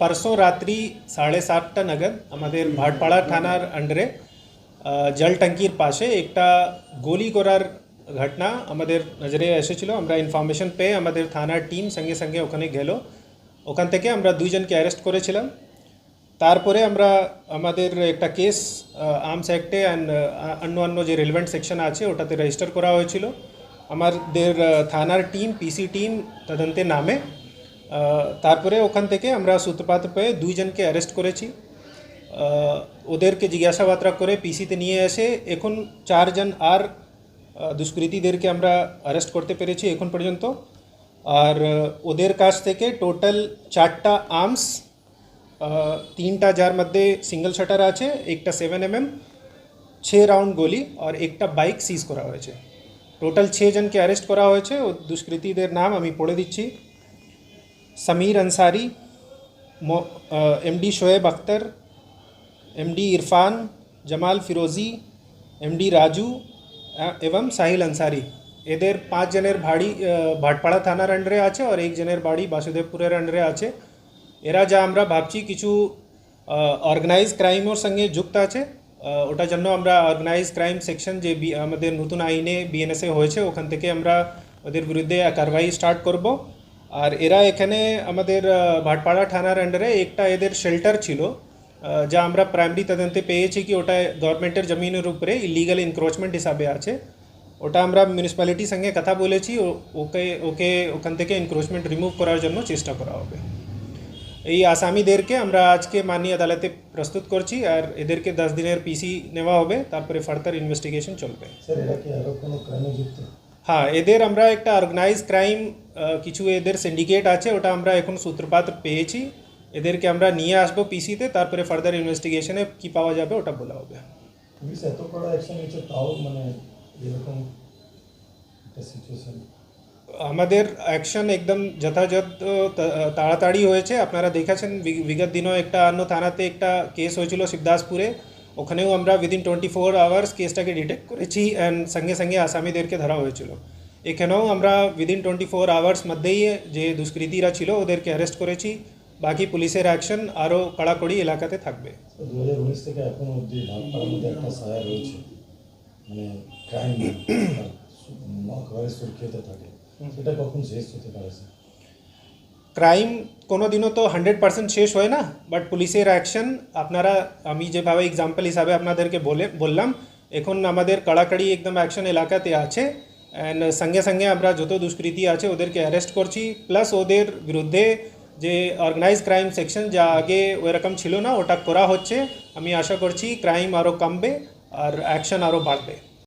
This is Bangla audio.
परसों रात्रि 7:30टा नागाद আমাদের ভাটপাড়া থানার আন্ডারে জল ট্যাঙ্কির পাশে একটা গুলি করার ঘটনা আমাদের নজরে এসেছিল। আমরা ইনফরমেশন পেয়ে আমাদের থানার টিম সঙ্গে সঙ্গে ওখানে গেল। ওখান থেকে আমরা দুইজনকে অ্যারেস্ট করেছিলাম। তারপরে আমরা আমাদের একটা কেস আর্মস অ্যাক্টে অ্যান্ড অন্য যে রিলেভেন্ট সেকশন আছে ওটাতে রেজিস্টার করা হয়েছিল। আমাদের থানার টিম পিসি টিম তদন্তে নামে। তারপরে ওখান থেকে আমরা সূত্রপাত পেয়ে দুইজনকে অ্যারেস্ট করেছি। ওদেরকে জিজ্ঞাসাবাদ করে পিসিতে নিয়ে এসে এখন 4 জন আর দুষ্কৃতীদেরকে আমরা অ্যারেস্ট করতে পেরেছি এখন পর্যন্ত। আর ওদের কাছ থেকে টোটাল 4টা আর্মস, 3টা যার মধ্যে সিঙ্গল শাটার আছে, একটা 7mm, 6 রাউন্ড গুলি আর একটা বাইক সিজ করা হয়েছে। টোটাল 6 জনকে অ্যারেস্ট করা হয়েছে। ও দুষ্কৃতীদের নাম আমি পড়ে দিচ্ছি। समीर अंसारी, एमडी शोएब अख्तर, एमडी इरफान, जमाल फिरोजी, एमडी राजू एवं साहिल अंसारी। एদের 5 জনের বাড়ি ভাটপাড়া থানার আন্ডারে আছে আর 1 জনের বাড়ি বাসুদেবপুরের আন্ডারে আছে। এরা যা আমরা ভাবছি কিছু অর্গানাইজ ক্রাইমের সঙ্গে যুক্ত আছে। ওটার জন্য আমরা অর্গানাইজ ক্রাইম সেকশন যে আমাদের নতুন আইনে বিএনএসএ হয়েছে ওখান থেকে আমরা ওদের বিরুদ্ধে কারবাই স্টার্ট করব। আর এরা এখানে আমাদের ভাটপাড়া থানার আন্ডারে একটা এদের শেল্টার ছিল যা আমরা প্রাইমারি তদন্তে পেয়েছি কি ওটা গভর্নমেন্টের জমিনের উপরে ইলিগাল এনক্রোচমেন্ট হিসাবে আছে। ওটা আমরা মিউনিসিপ্যালিটির সঙ্গে কথা বলেছি, ওখান থেকে এনক্রোচমেন্ট রিমুভ করার জন্য চেষ্টা করা হবে। এই আসামিদেরকে আমরা আজকে মাননীয় আদালতে প্রস্তুত করছি আর এদেরকে 10 দিনের পিসি নেওয়া হবে, তারপরে ফার্দার ইনভেস্টিগেশন চলবে। হ্যাঁ, এদের আমরা একটা অর্গানাইজ ক্রাইম কিছু এদের সিন্ডিকেট আছে ওটা আমরা এখন সূত্রপাত পেয়েছি। এদেরকে আমরা নিয়ে আসবো পিসিতে, তারপরে ফার্দার ইনভেস্টিগেশনে কি পাওয়া যাবে ওটা বলা হবে। আমাদের অ্যাকশন একদম যথাযথ তাড়াতাড়ি হয়েছে। আপনারা দেখেছেন বিগত দিনও একটা অন্য থানাতে একটা কেস হয়েছিল শিবদাসপুরে, ওখানেও আমরা উইদিন 24 আওয়ার্স কেসটাকে ডিটেক্ট করেছি অ্যান্ড সঙ্গে সঙ্গে আসামিদেরকে ধরা হয়েছিল। এখানেও আমরা উইদিন 24 আওয়ার্স মধ্যেই যে দুষ্কৃতীরা ছিল ওদেরকে অ্যারেস্ট করেছি। বাকি পুলিশের অ্যাকশন আরও কড়াকড়ি এলাকাতে থাকবে। 2019 থেকে এখন অবধি ভাটপাড়ার মধ্যে একটা ছায়া রয়েছে, মানে ক্রাইম সুরক্ষিত থাকে, সেটা কখন শেষ হতে পারে? ক্রাইম কোনো দিনও তো 100% শেষ হয় না, বাট পুলিশের অ্যাকশন আপনারা আমি যেভাবে এক্সাম্পল হিসাবে আপনাদেরকে বললাম এখন আমাদের কড়াকড়ি একদম অ্যাকশন এলাকাতে আছে অ্যান্ড সঙ্গে সঙ্গে আমরা যত দুষ্কৃতী আছে ওদেরকে অ্যারেস্ট করছি। প্লাস ওদের বিরুদ্ধে যে অর্গানাইজ ক্রাইম সেকশন যা আগে ওইরকম ছিল না ওটা করা হচ্ছে। আমি আশা করছি ক্রাইম আরও কমবে আর অ্যাকশন আরও বাড়বে।